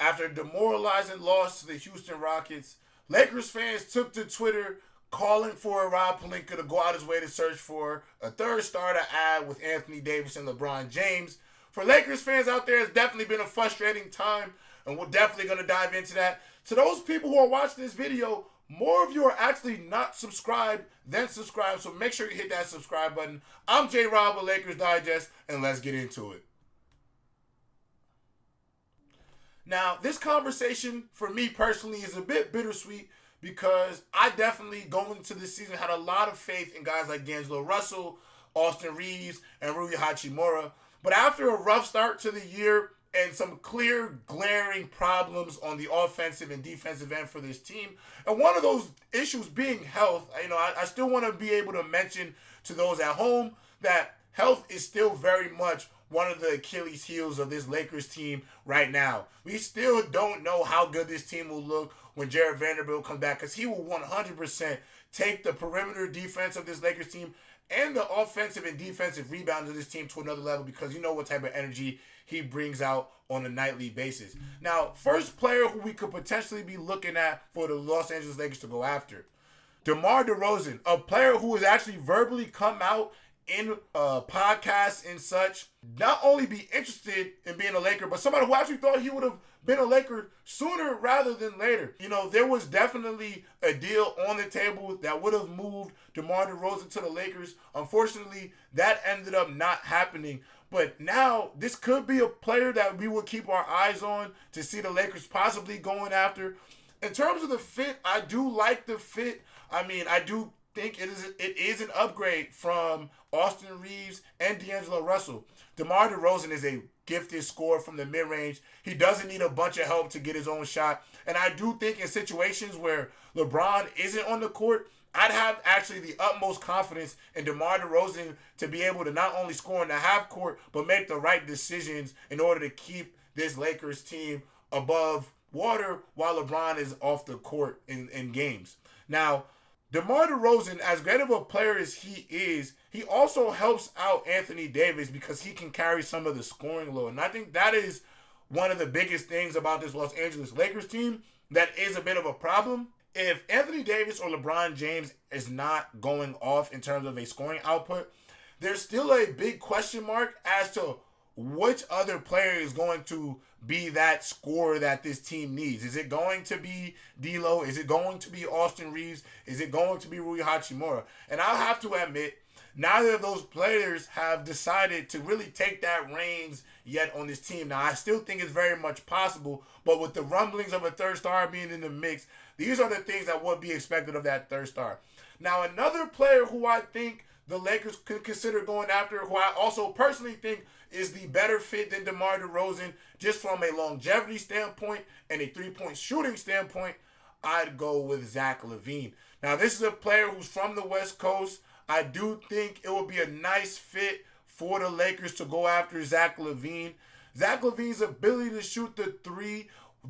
After a demoralizing loss to the Houston Rockets, Lakers fans took to Twitter calling for Rob Pelinka to go out his way to search for a third star to add with Anthony Davis and LeBron James. For Lakers fans out there, it's definitely been a frustrating time, and we're definitely going to dive into that. To those people who are watching this video, more of you are actually not subscribed than subscribed, so make sure you hit that subscribe button. I'm J-Rob with Lakers Digest, and let's get into it. Now, this conversation, for me personally, is a bit bittersweet because I definitely, going into this season, had a lot of faith in guys like D'Angelo Russell, Austin Reaves, and Rui Hachimora. But after a rough start to the year and some clear, glaring problems on the offensive and defensive end for this team, and one of those issues being health, I still want to be able to mention to those at home that health is still very much one of the Achilles heels of this Lakers team right now. We still don't know how good this team will look when Jared Vanderbilt comes back, because he will 100% take the perimeter defense of this Lakers team and the offensive and defensive rebounds of this team to another level, because you know what type of energy he brings out on a nightly basis. Now, first player who we could potentially be looking at for the Los Angeles Lakers to go after, DeMar DeRozan, a player who has actually verbally come out in podcasts and such, not only be interested in being a Laker, but somebody who actually thought he would have been a Laker sooner rather than later. There was definitely a deal on the table that would have moved DeMar DeRozan to the Lakers. Unfortunately, that ended up not happening. But now, this could be a player that we will keep our eyes on to see the Lakers possibly going after. In terms of the fit, I do like the fit. I do think it is an upgrade from Austin Reaves and D'Angelo Russell. DeMar DeRozan is a gifted scorer from the mid-range. He doesn't need a bunch of help to get his own shot. And I do think in situations where LeBron isn't on the court, I'd have actually the utmost confidence in DeMar DeRozan to be able to not only score in the half court, but make the right decisions in order to keep this Lakers team above water while LeBron is off the court in games. Now, DeMar DeRozan, as great of a player as he is, he also helps out Anthony Davis because he can carry some of the scoring load. And I think that is one of the biggest things about this Los Angeles Lakers team that is a bit of a problem. If Anthony Davis or LeBron James is not going off in terms of a scoring output, there's still a big question mark as to which other player is going to be that scorer that this team needs. Is it going to be D'Lo? Is it going to be Austin Reaves? Is it going to be Rui Hachimora? And I'll have to admit, neither of those players have decided to really take that reins yet on this team. Now, I still think it's very much possible, but with the rumblings of a third star being in the mix, these are the things that would be expected of that third star. Now, another player who I think the Lakers could consider going after, who I also personally think is the better fit than DeMar DeRozan, just from a longevity standpoint and a three-point shooting standpoint, I'd go with Zach LaVine. Now, this is a player who's from the West Coast. I do think it would be a nice fit for the Lakers to go after Zach LaVine. Zach LaVine's ability to shoot the three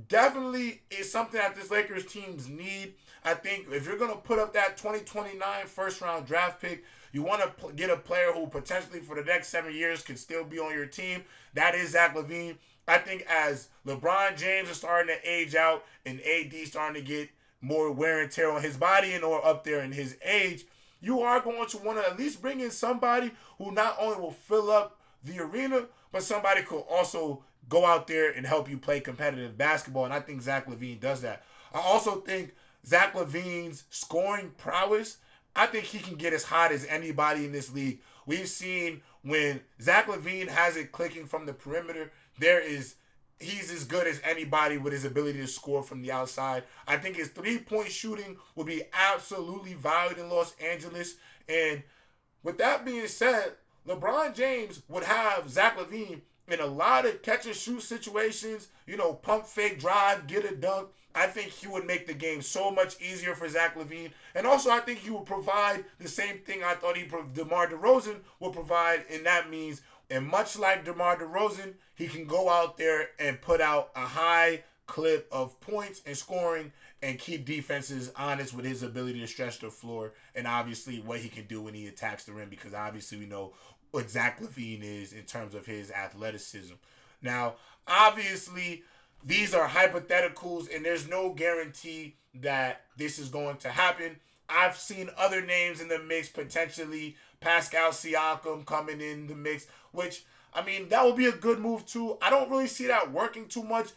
definitely is something that this Lakers teams need. I think if you're going to put up that 2029 first-round draft pick, you want to get a player who potentially for the next 7 years can still be on your team. That is Zach LaVine. I think as LeBron James is starting to age out and AD starting to get more wear and tear on his body and or up there in his age, you are going to want to at least bring in somebody who not only will fill up the arena, but somebody could also go out there and help you play competitive basketball. And I think Zach LaVine does that. I also think Zach LaVine's scoring prowess, I think he can get as hot as anybody in this league. We've seen when Zach LaVine has it clicking from the perimeter, he's as good as anybody with his ability to score from the outside. I think his three-point shooting will be absolutely valued in Los Angeles. And with that being said, LeBron James would have Zach LaVine in a lot of catch-and-shoot situations, pump fake drive, get a dunk. I think he would make the game so much easier for Zach LaVine. And also, I think he would provide the same thing I thought DeMar DeRozan would provide, and that means, and much like DeMar DeRozan, he can go out there and put out a high clip of points and scoring and keep defenses honest with his ability to stretch the floor and obviously what he can do when he attacks the rim, because obviously we know what Zach LaVine is in terms of his athleticism. Now, obviously, these are hypotheticals, and there's no guarantee that this is going to happen. I've seen other names in the mix, potentially Pascal Siakam coming in the mix, which, I mean, that would be a good move too. I don't really see that working too much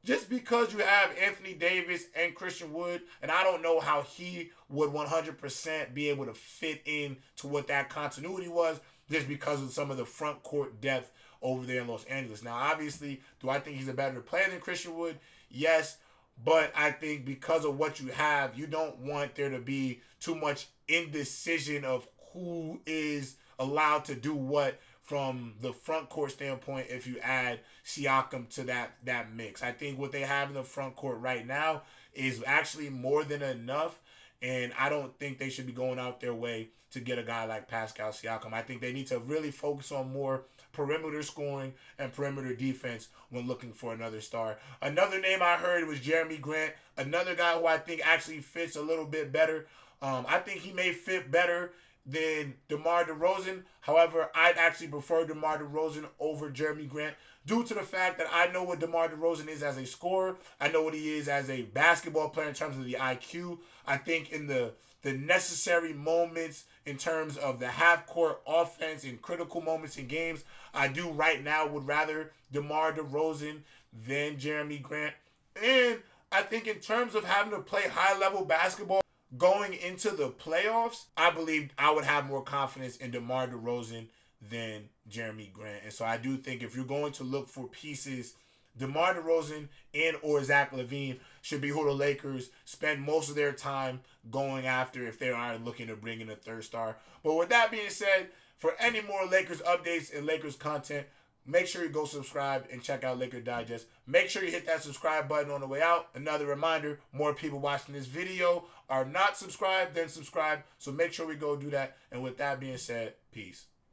just because you have Anthony Davis and Christian Wood, and I don't know how he would 100% be able to fit in to what that continuity was just because of some of the front court depth over there in Los Angeles. Now, obviously, do I think he's a better player than Christian Wood? Yes, but I think because of what you have, you don't want there to be too much indecision of who is allowed to do what from the front court standpoint if you add Siakam to that mix. I think what they have in the front court right now is actually more than enough, and I don't think they should be going out their way to get a guy like Pascal Siakam. I think they need to really focus on more perimeter scoring and perimeter defense when looking for another star. Another name I heard was Jeremy Grant, another guy who I think actually fits a little bit better. I think he may fit better than DeMar DeRozan. However, I'd actually prefer DeMar DeRozan over Jeremy Grant due to the fact that I know what DeMar DeRozan is as a scorer. I know what he is as a basketball player in terms of the IQ. I think in the necessary moments in terms of the half-court offense in critical moments in games, I do right now would rather DeMar DeRozan than Jeremy Grant. And I think in terms of having to play high-level basketball going into the playoffs, I believe I would have more confidence in DeMar DeRozan than Jeremy Grant. And so I do think if you're going to look for pieces, DeMar DeRozan and or Zach LaVine should be who the Lakers spend most of their time going after if they are looking to bring in a third star. But with that being said, for any more Lakers updates and Lakers content, make sure you go subscribe and check out Laker Digest. Make sure you hit that subscribe button on the way out. Another reminder, more people watching this video are not subscribed than subscribed. So make sure we go do that. And with that being said, peace.